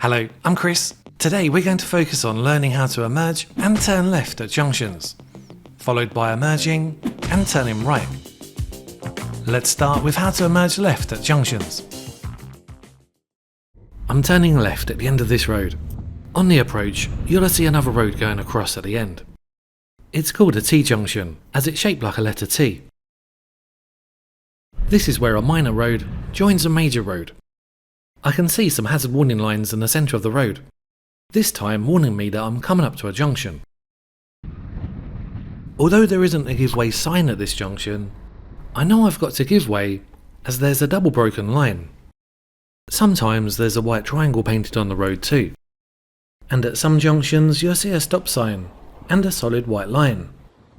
Hello, I'm Chris. Today we're going to focus on learning how to emerge and turn left at junctions, followed by emerging and turning right. Let's start with how to emerge left at junctions. I'm turning left at the end of this road. On the approach, you'll see another road going across at the end. It's called a T-junction, as it's shaped like a letter T. This is where a minor road joins a major road. I can see some hazard warning lines in the centre of the road, this time warning me that I'm coming up to a junction. Although there isn't a give way sign at this junction, I know I've got to give way as there's a double broken line. Sometimes there's a white triangle painted on the road too. And at some junctions you'll see a stop sign and a solid white line.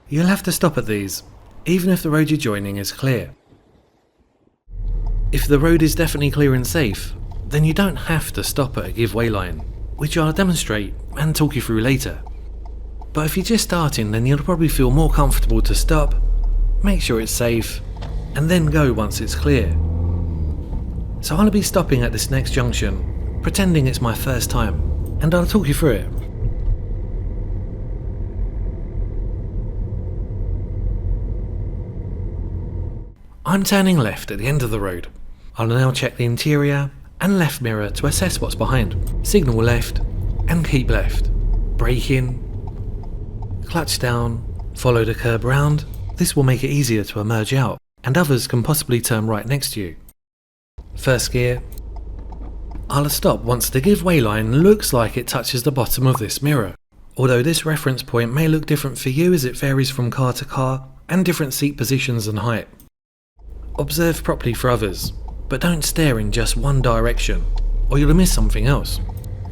You'll have to stop at these, even if the road you're joining is clear. If the road is definitely clear and safe, then you don't have to stop at a give way line, which I'll demonstrate and talk you through later. But if you're just starting, then you'll probably feel more comfortable to stop, make sure it's safe, and then go once it's clear. So I'll be stopping at this next junction, pretending it's my first time, and I'll talk you through it. I'm turning left at the end of the road. I'll now check the interior and left mirror to assess what's behind. Signal left and keep left. Brake in, clutch down, follow the curb round. This will make it easier to emerge out, and others can possibly turn right next to you. First gear. I'll stop once the give way line looks like it touches the bottom of this mirror. Although this reference point may look different for you as it varies from car to car and different seat positions and height. Observe properly for others, but don't stare in just one direction, or you'll miss something else.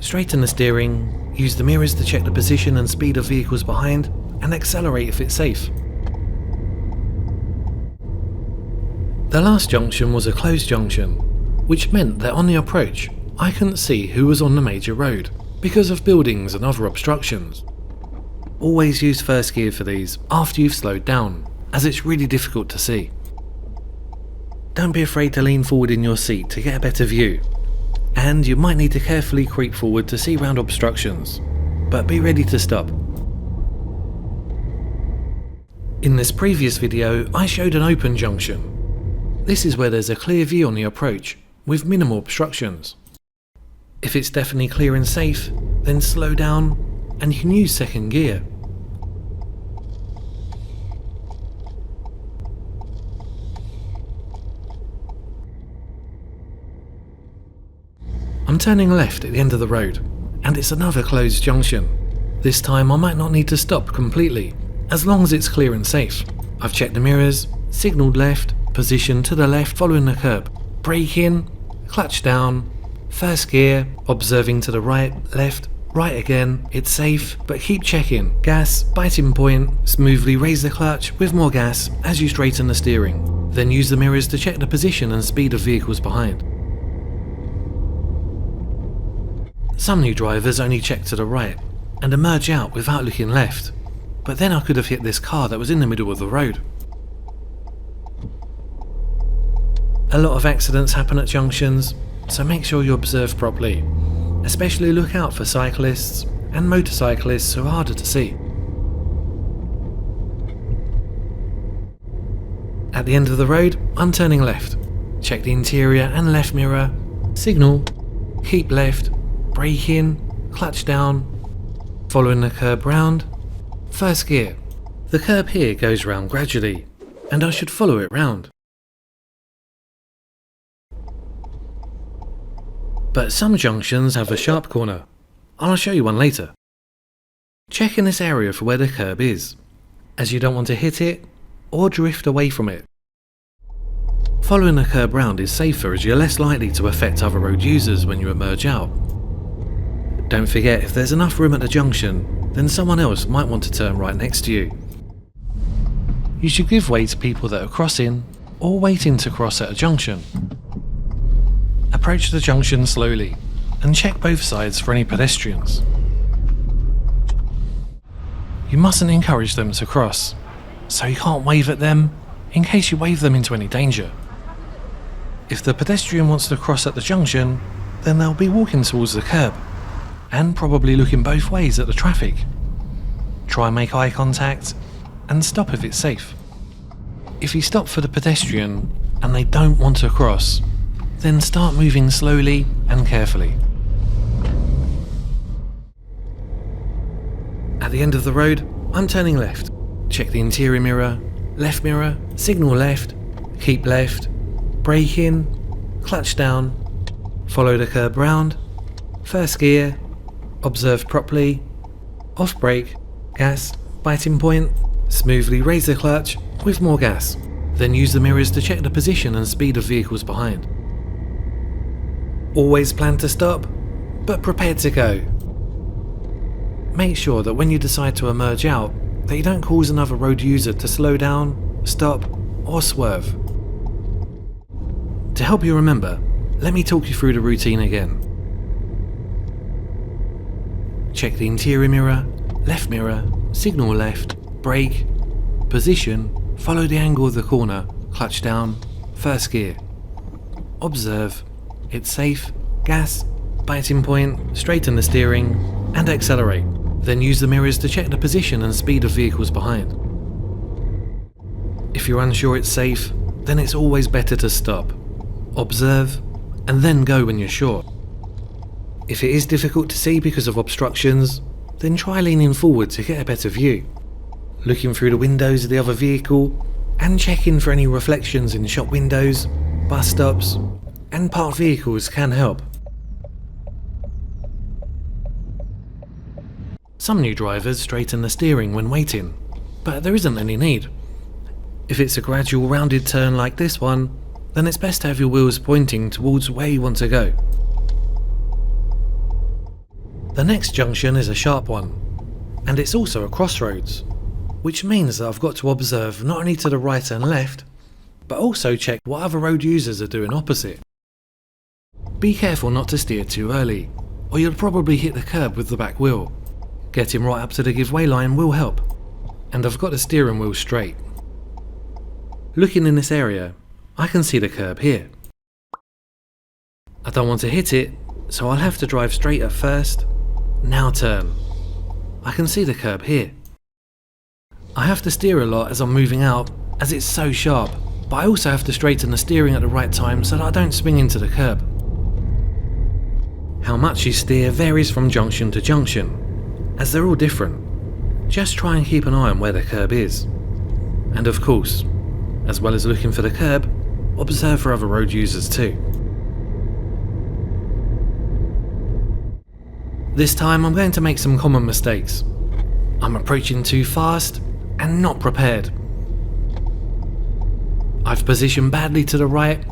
Straighten the steering, use the mirrors to check the position and speed of vehicles behind, and accelerate if it's safe. The last junction was a closed junction, which meant that on the approach, I couldn't see who was on the major road, because of buildings and other obstructions. Always use first gear for these after you've slowed down, as it's really difficult to see. Don't be afraid to lean forward in your seat to get a better view, and you might need to carefully creep forward to see round obstructions, but be ready to stop. In this previous video, I showed an open junction. This is where there's a clear view on the approach, with minimal obstructions. If it's definitely clear and safe, then slow down, and you can use second gear. I'm turning left at the end of the road, and it's another closed junction. This time I might not need to stop completely, as long as it's clear and safe. I've checked the mirrors, signalled left, positioned to the left following the curb, brake in, clutch down, first gear, observing to the right, left, right again, it's safe, but keep checking. Gas, biting point, smoothly raise the clutch with more gas as you straighten the steering. Then use the mirrors to check the position and speed of vehicles behind. Some new drivers only check to the right and emerge out without looking left, but then I could have hit this car that was in the middle of the road. A lot of accidents happen at junctions, so make sure you observe properly, especially look out for cyclists and motorcyclists who are harder to see. At the end of the road, I'm turning left. Check the interior and left mirror, signal, keep left, brake in, clutch down, following the curb round, first gear. The curb here goes round gradually, and I should follow it round. But some junctions have a sharp corner. I'll show you one later. Check in this area for where the curb is, as you don't want to hit it or drift away from it. Following the curb round is safer as you're less likely to affect other road users when you emerge out. Don't forget, if there's enough room at the junction, then someone else might want to turn right next to you. You should give way to people that are crossing or waiting to cross at a junction. Approach the junction slowly and check both sides for any pedestrians. You mustn't encourage them to cross, so you can't wave at them in case you wave them into any danger. If the pedestrian wants to cross at the junction, then they'll be walking towards the curb and probably looking both ways at the traffic. Try and make eye contact and stop if it's safe. If you stop for the pedestrian and they don't want to cross, then start moving slowly and carefully. At the end of the road, I'm turning left. Check the interior mirror, signal left, keep left, brake in, clutch down, follow the curb round, first gear, observe properly, off brake, gas, biting point, smoothly raise the clutch with more gas, then use the mirrors to check the position and speed of vehicles behind. Always plan to stop, but prepared to go. Make sure that when you decide to emerge out, that you don't cause another road user to slow down, stop, or swerve. To help you remember, let me talk you through the routine again. Check the interior mirror, signal left, brake, position, follow the angle of the corner, clutch down, first gear. Observe, it's safe, gas, biting point, straighten the steering, and accelerate. Then use the mirrors to check the position and speed of vehicles behind. If you're unsure it's safe, then it's always better to stop, observe, and then go when you're sure. If it is difficult to see because of obstructions, then try leaning forward to get a better view. Looking through the windows of the other vehicle and checking for any reflections in shop windows, bus stops, and parked vehicles can help. Some new drivers straighten the steering when waiting, but there isn't any need. If it's a gradual rounded turn like this one, then it's best to have your wheels pointing towards where you want to go. The next junction is a sharp one, and it's also a crossroads, which means that I've got to observe not only to the right and left, but also check what other road users are doing opposite. Be careful not to steer too early, or you'll probably hit the curb with the back wheel. Getting right up to the give way line will help, and I've got the steering wheel straight. Looking in this area, I can see the curb here. I don't want to hit it, so I'll have to drive straight at first, now turn. I can see the curb here. I have to steer a lot as I'm moving out, as it's so sharp, but I also have to straighten the steering at the right time so that I don't swing into the curb. How much you steer varies from junction to junction, as they're all different. Just try and keep an eye on where the curb is. And of course, as well as looking for the curb, observe for other road users too. This time I'm going to make some common mistakes. I'm approaching too fast and not prepared. I've positioned badly to the right,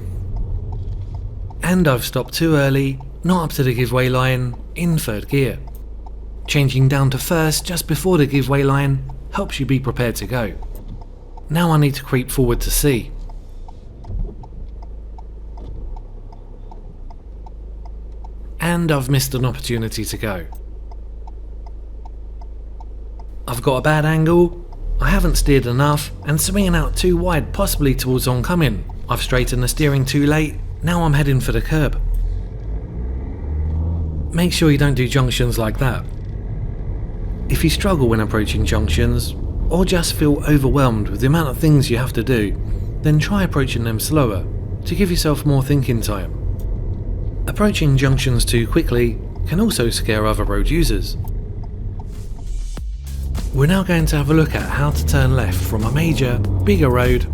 and I've stopped too early, not up to the give way line, in third gear. Changing down to first just before the give way line helps you be prepared to go. Now I need to creep forward to see. And I've missed an opportunity to go. I've got a bad angle, I haven't steered enough, and swinging out too wide possibly towards oncoming. I've straightened the steering too late, now I'm heading for the curb. Make sure you don't do junctions like that. If you struggle when approaching junctions, or just feel overwhelmed with the amount of things you have to do, then try approaching them slower, to give yourself more thinking time. Approaching junctions too quickly can also scare other road users. We're now going to have a look at how to turn left from a major, bigger road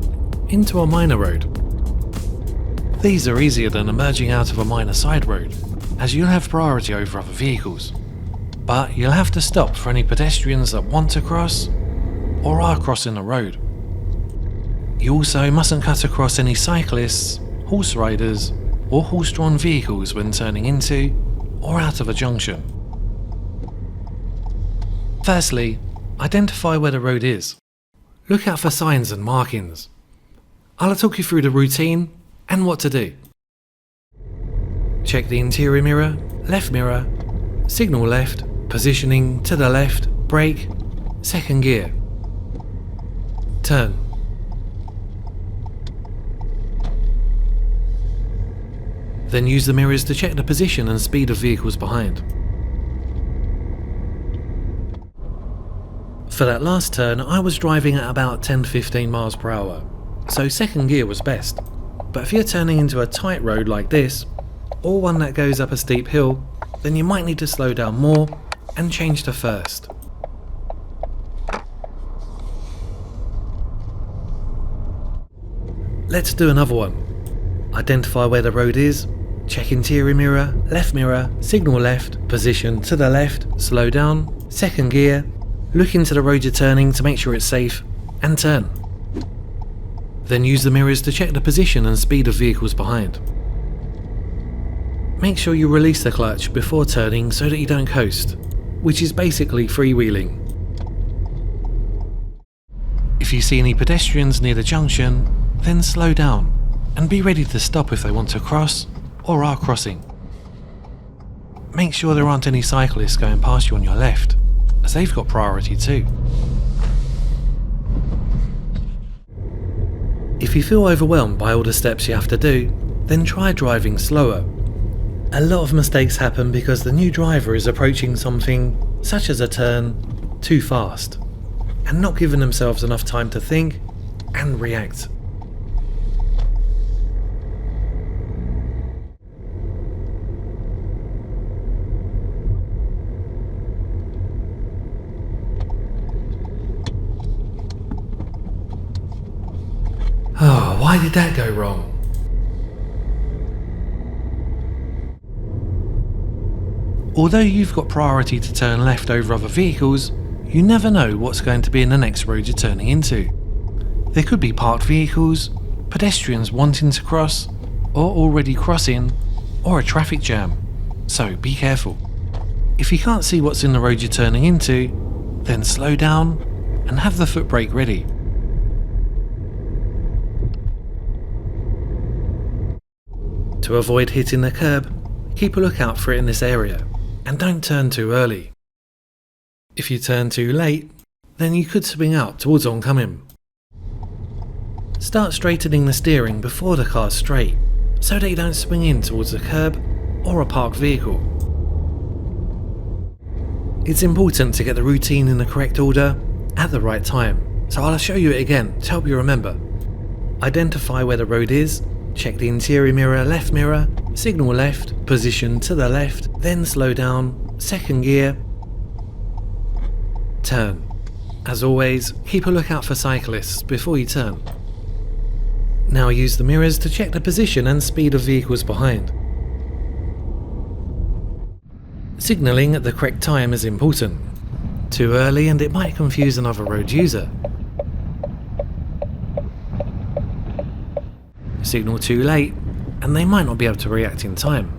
into a minor road. These are easier than emerging out of a minor side road, as you'll have priority over other vehicles. But you'll have to stop for any pedestrians that want to cross or are crossing the road. You also mustn't cut across any cyclists, horse riders, or horse-drawn vehicles when turning into or out of a junction. Firstly, identify where the road is. Look out for signs and markings. I'll talk you through the routine and what to do. Check the interior mirror, signal left, positioning to the left, brake, second gear. Turn. Then use the mirrors to check the position and speed of vehicles behind. For that last turn, I was driving at about 10-15 miles per hour, so second gear was best. But if you're turning into a tight road like this, or one that goes up a steep hill, then you might need to slow down more and change to first. Let's do another one. Identify where the road is, check interior mirror, signal left, position to the left, slow down, second gear, look into the road you're turning to make sure it's safe, and turn. Then use the mirrors to check the position and speed of vehicles behind. Make sure you release the clutch before turning so that you don't coast, which is basically freewheeling. If you see any pedestrians near the junction, then slow down and be ready to stop if they want to cross or are crossing. Make sure there aren't any cyclists going past you on your left, as they've got priority too. If you feel overwhelmed by all the steps you have to do, then try driving slower. A lot of mistakes happen because the new driver is approaching something, such as a turn, too fast, and not giving themselves enough time to think and react. Oh, why did that go wrong? Although you've got priority to turn left over other vehicles, you never know what's going to be in the next road you're turning into. There could be parked vehicles, pedestrians wanting to cross, or already crossing, or a traffic jam, so be careful. If you can't see what's in the road you're turning into, then slow down and have the foot brake ready. To avoid hitting the curb, keep a lookout for it in this area, and don't turn too early. If you turn too late, then you could swing out towards oncoming. Start straightening the steering before the car's straight, so that you don't swing in towards the curb or a parked vehicle. It's important to get the routine in the correct order at the right time, so I'll show you it again to help you remember. Identify where the road is, check the interior mirror, signal left, position to the left, then slow down, second gear, turn. As always, keep a lookout for cyclists before you turn. Now use the mirrors to check the position and speed of vehicles behind. Signalling at the correct time is important. Too early and it might confuse another road user. Signal too late, and they might not be able to react in time.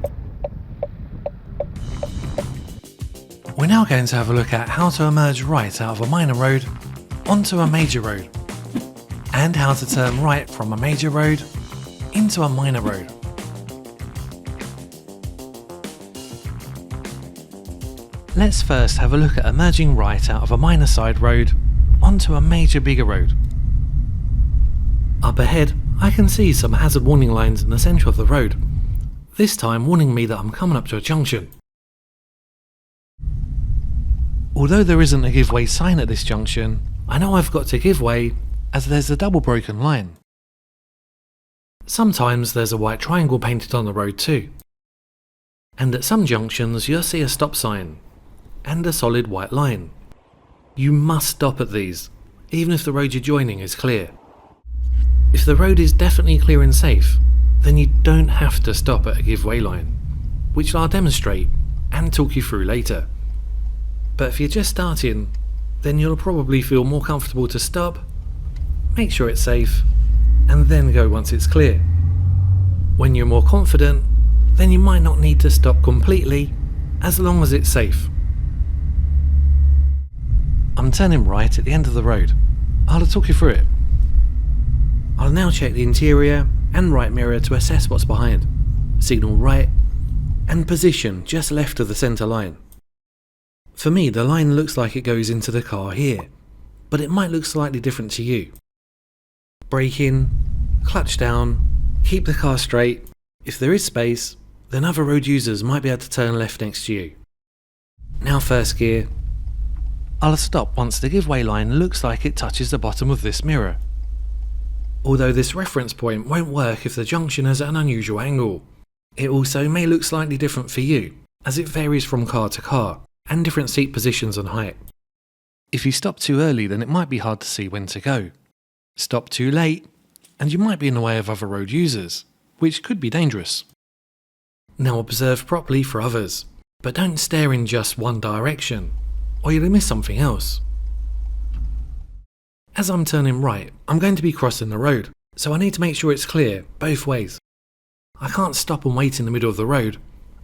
We're now going to have a look at how to emerge right out of a minor road onto a major road, and how to turn right from a major road into a minor road. Let's first have a look at emerging right out of a minor side road onto a major bigger road. Up ahead, I can see some hazard warning lines in the centre of the road, this time warning me that I'm coming up to a junction. Although there isn't a give way sign at this junction, I know I've got to give way as there's a double broken line. Sometimes there's a white triangle painted on the road too. And at some junctions you'll see a stop sign and a solid white line. You must stop at these, even if the road you're joining is clear. If the road is definitely clear and safe, then you don't have to stop at a give way line, which I'll demonstrate and talk you through later. But if you're just starting, then you'll probably feel more comfortable to stop, make sure it's safe, and then go once it's clear. When you're more confident, then you might not need to stop completely, as long as it's safe. I'm turning right at the end of the road. I'll talk you through it. I'll now check the interior and right mirror to assess what's behind, signal right, and position just left of the centre line. For me, the line looks like it goes into the car here, but it might look slightly different to you. Brake in, clutch down, keep the car straight. If there is space, then other road users might be able to turn left next to you. Now first gear. I'll stop once the giveaway line looks like it touches the bottom of this mirror. Although this reference point won't work if the junction is at an unusual angle. It also may look slightly different for you, as it varies from car to car, and different seat positions and height. If you stop too early, then it might be hard to see when to go. Stop too late, and you might be in the way of other road users, which could be dangerous. Now observe properly for others, but don't stare in just one direction, or you'll miss something else. As I'm turning right, I'm going to be crossing the road, so I need to make sure it's clear both ways. I can't stop and wait in the middle of the road,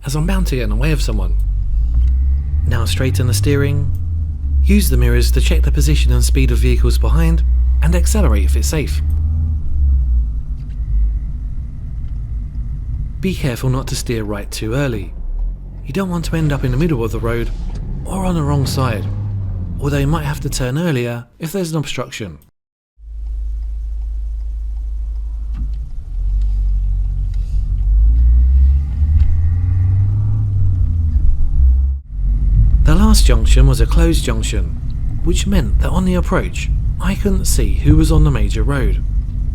as I'm bound to get in the way of someone. Now straighten the steering, use the mirrors to check the position and speed of vehicles behind, and accelerate if it's safe. Be careful not to steer right too early. You don't want to end up in the middle of the road or on the wrong side, although you might have to turn earlier if there's an obstruction. The last junction was a closed junction, which meant that on the approach I couldn't see who was on the major road,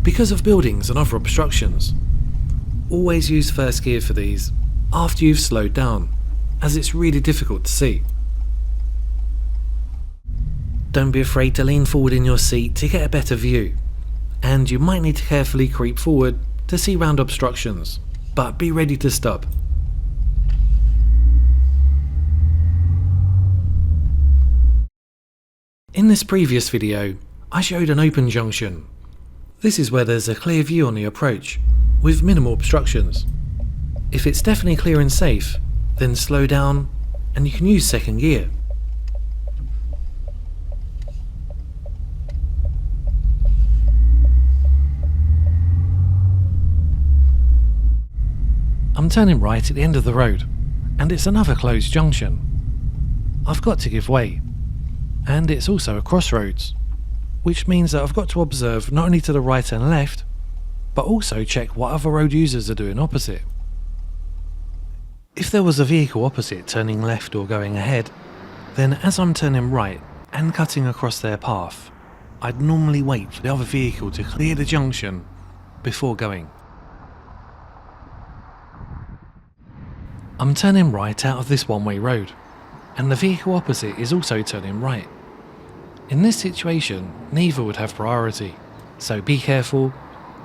because of buildings and other obstructions. Always use first gear for these, after you've slowed down, as it's really difficult to see. Don't be afraid to lean forward in your seat to get a better view, and you might need to carefully creep forward to see round obstructions, but be ready to stop. In this previous video, I showed an open junction. This is where there's a clear view on the approach, with minimal obstructions. If it's definitely clear and safe, then slow down and you can use second gear. I'm turning right at the end of the road, and it's another closed junction. I've got to give way, and it's also a crossroads, which means that I've got to observe not only to the right and left, but also check what other road users are doing opposite. If there was a vehicle opposite turning left or going ahead, then as I'm turning right and cutting across their path, I'd normally wait for the other vehicle to clear the junction before going. I'm turning right out of this one-way road, and the vehicle opposite is also turning right. In this situation, neither would have priority, so be careful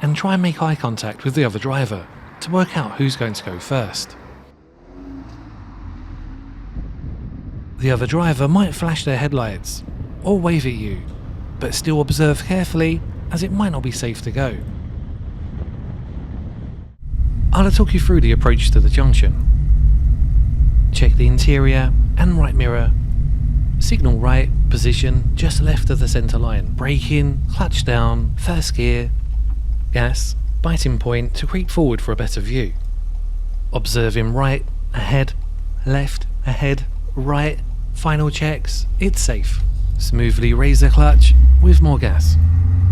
and try and make eye contact with the other driver to work out who's going to go first. The other driver might flash their headlights or wave at you, but still observe carefully as it might not be safe to go. I'll talk you through the approach to the junction. Check the interior and right mirror. Signal right, position just left of the centre line. Brake in, clutch down, first gear, gas, biting point to creep forward for a better view. Observing right, ahead, left, ahead, right, final checks, it's safe. Smoothly raise the clutch with more gas.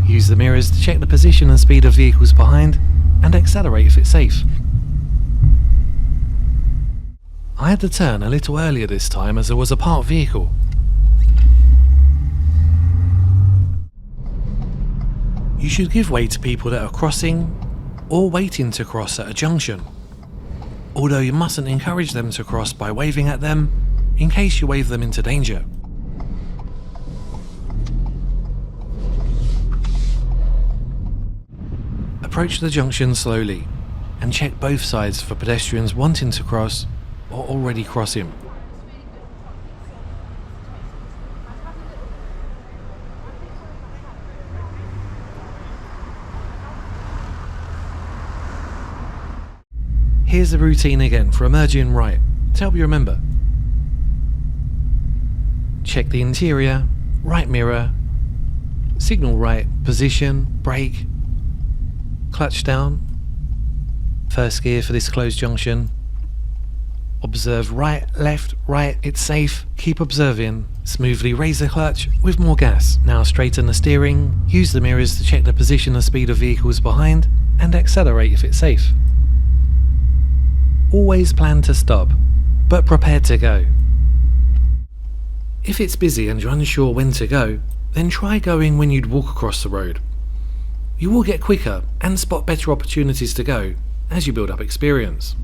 Use the mirrors to check the position and speed of vehicles behind, and accelerate if it's safe. I had to turn a little earlier this time as there was a parked vehicle. You should give way to people that are crossing or waiting to cross at a junction, although you mustn't encourage them to cross by waving at them in case you wave them into danger. Approach the junction slowly and check both sides for pedestrians wanting to cross or already crossing. Here's the routine again for emerging right, to help you remember. Check the interior, right mirror, signal right, position, brake, clutch down, first gear for this closed junction. Observe right, left, right, it's safe, keep observing, smoothly raise the clutch with more gas. Now straighten the steering, use the mirrors to check the position and speed of vehicles behind, and accelerate if it's safe. Always plan to stop, but prepared to go. If it's busy and you're unsure when to go, then try going when you'd walk across the road. You will get quicker and spot better opportunities to go as you build up experience.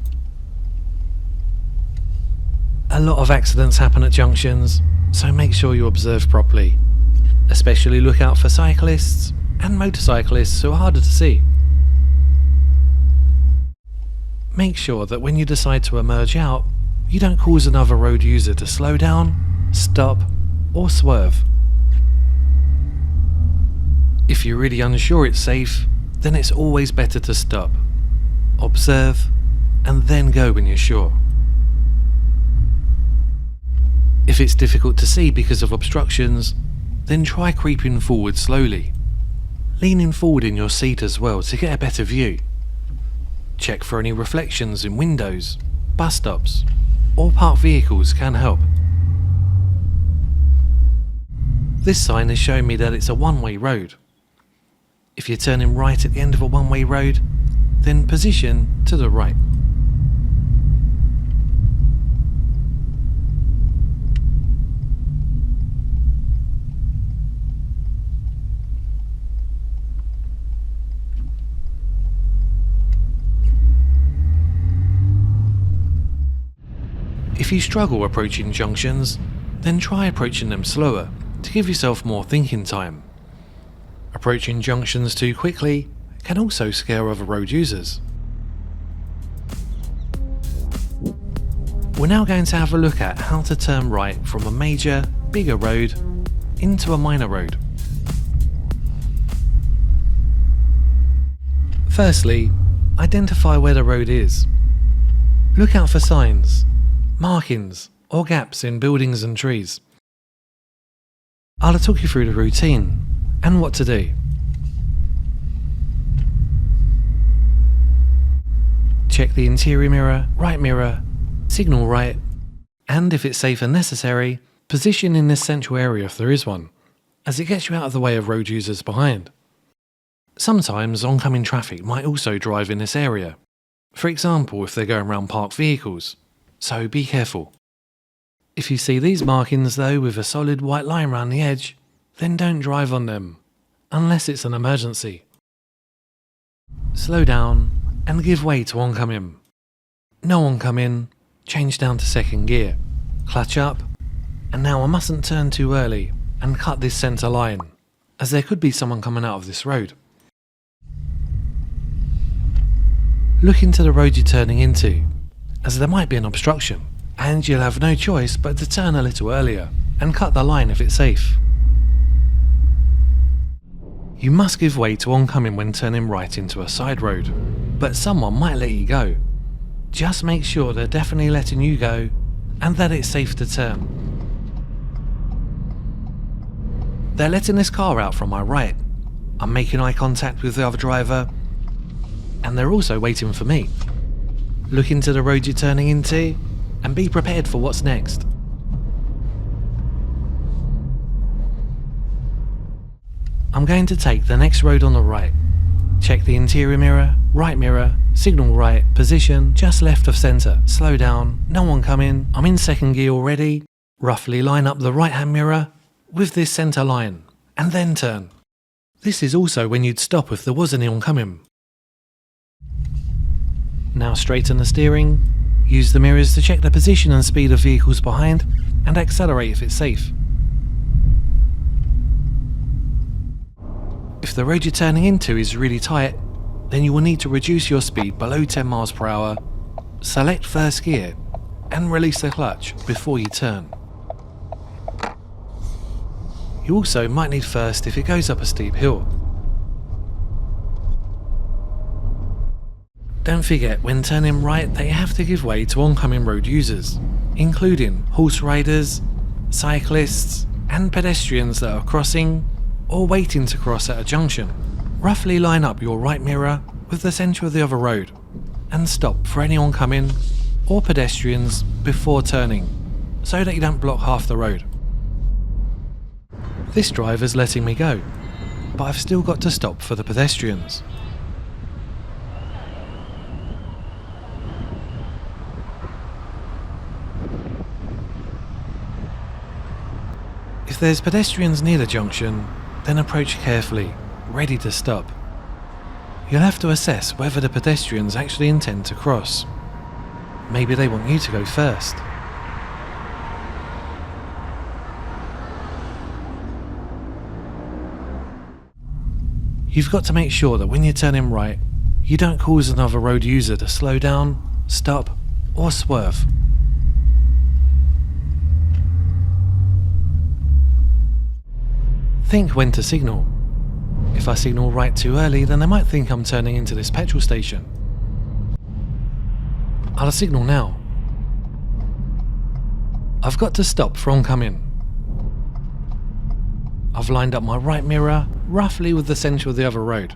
A lot of accidents happen at junctions, so make sure you observe properly. Especially look out for cyclists and motorcyclists who are harder to see. Make sure that when you decide to emerge out, you don't cause another road user to slow down, stop, or swerve. If you're really unsure it's safe, then it's always better to stop, observe, and then go when you're sure. If it's difficult to see because of obstructions, then try creeping forward slowly, leaning forward in your seat as well to get a better view. Check for any reflections in windows, bus stops, or parked vehicles can help. This sign is showing me that it's a one-way road. If you're turning right at the end of a one-way road, then position to the right. If you struggle approaching junctions, then try approaching them slower to give yourself more thinking time. Approaching junctions too quickly can also scare other road users. We're now going to have a look at how to turn right from a major, bigger road into a minor road. Firstly, identify where the road is. Look out for signs, markings, or gaps in buildings and trees. I'll talk you through the routine and what to do. Check the interior mirror, signal right, and if it's safe and necessary, position in this central area if there is one, as it gets you out of the way of road users behind. Sometimes oncoming traffic might also drive in this area, for example if they're going around parked vehicles, so be careful. If you see these markings though with a solid white line around the edge, then don't drive on them, unless it's an emergency. Slow down and give way to oncoming. No oncoming, change down to second gear, clutch up, and now I mustn't turn too early and cut this centre line, as there could be someone coming out of this road. Look into the road you're turning into, as there might be an obstruction, and you'll have no choice but to turn a little earlier and cut the line if it's safe. You must give way to oncoming when turning right into a side road, but someone might let you go. Just make sure they're definitely letting you go and that it's safe to turn. They're letting this car out from my right. I'm making eye contact with the other driver, and they're also waiting for me. Look into the road you're turning into and be prepared for what's next. I'm going to take the next road on the right. Check the interior mirror, signal right, position just left of centre, slow down, no one coming, I'm in second gear already, roughly line up the right hand mirror with this centre line, and then turn. This is also when you'd stop if there was any oncoming. Now straighten the steering, use the mirrors to check the position and speed of vehicles behind, and accelerate if it's safe. If the road you're turning into is really tight, then you will need to reduce your speed below 10 miles per hour, select first gear, and release the clutch before you turn. You also might need first if it goes up a steep hill. Don't forget, when turning right, that you have to give way to oncoming road users, including horse riders, cyclists, and pedestrians that are crossing or waiting to cross at a junction. Roughly line up your right mirror with the centre of the other road, and stop for any oncoming or pedestrians before turning, so that you don't block half the road. This driver's letting me go, but I've still got to stop for the pedestrians. If there's pedestrians near the junction, then approach carefully, ready to stop. You'll have to assess whether the pedestrians actually intend to cross. Maybe they want you to go first. You've got to make sure that when you're turning right, you don't cause another road user to slow down, stop, or swerve. Think when to signal. If I signal right too early, then they might think I'm turning into this petrol station. I'll signal now. I've got to stop for oncoming. I've lined up my right mirror roughly with the centre of the other road.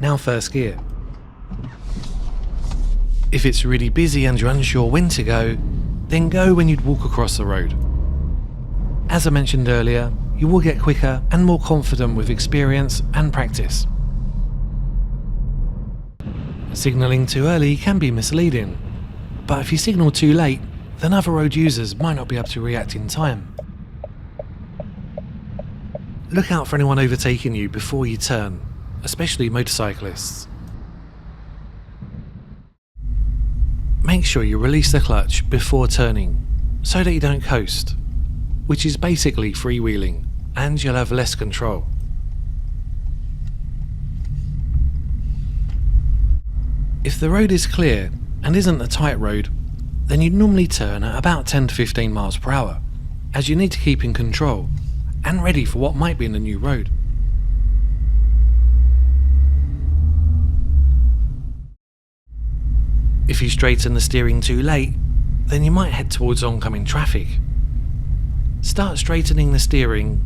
Now first gear. If it's really busy and you're unsure when to go, then go when you'd walk across the road. As I mentioned earlier, you will get quicker and more confident with experience and practice. Signalling too early can be misleading, but if you signal too late, then other road users might not be able to react in time. Look out for anyone overtaking you before you turn, especially motorcyclists. Make sure you release the clutch before turning, so that you don't coast, which is basically freewheeling, and you'll have less control. If the road is clear and isn't a tight road, then you'd normally turn at about 10 to 15 miles per hour, as you need to keep in control and ready for what might be in the new road. If you straighten the steering too late, then you might head towards oncoming traffic. Start straightening the steering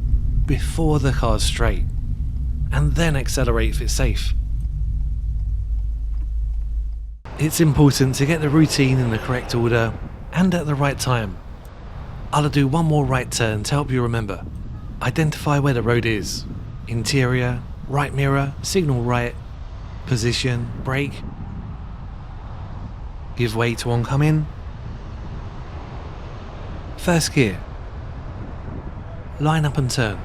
before the car's straight, and then accelerate if it's safe. It's important to get the routine in the correct order and at the right time. I'll do one more right turn to help you remember. Identify where the road is. Interior, right mirror, signal right, position, brake. Give way to oncoming. First gear. Line up and turn.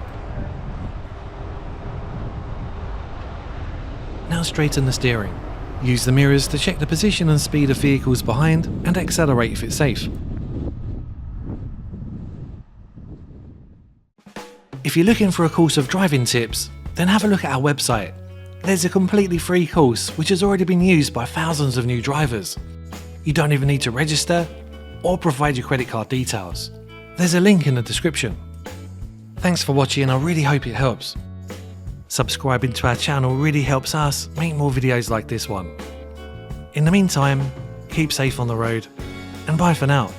Now straighten the steering. Use the mirrors to check the position and speed of vehicles behind and accelerate if it's safe. If you're looking for a course of driving tips, then have a look at our website. There's a completely free course which has already been used by thousands of new drivers. You don't even need to register or provide your credit card details. There's a link in the description. Thanks for watching, and I really hope it helps. Subscribing to our channel really helps us make more videos like this one. In the meantime, keep safe on the road, and bye for now.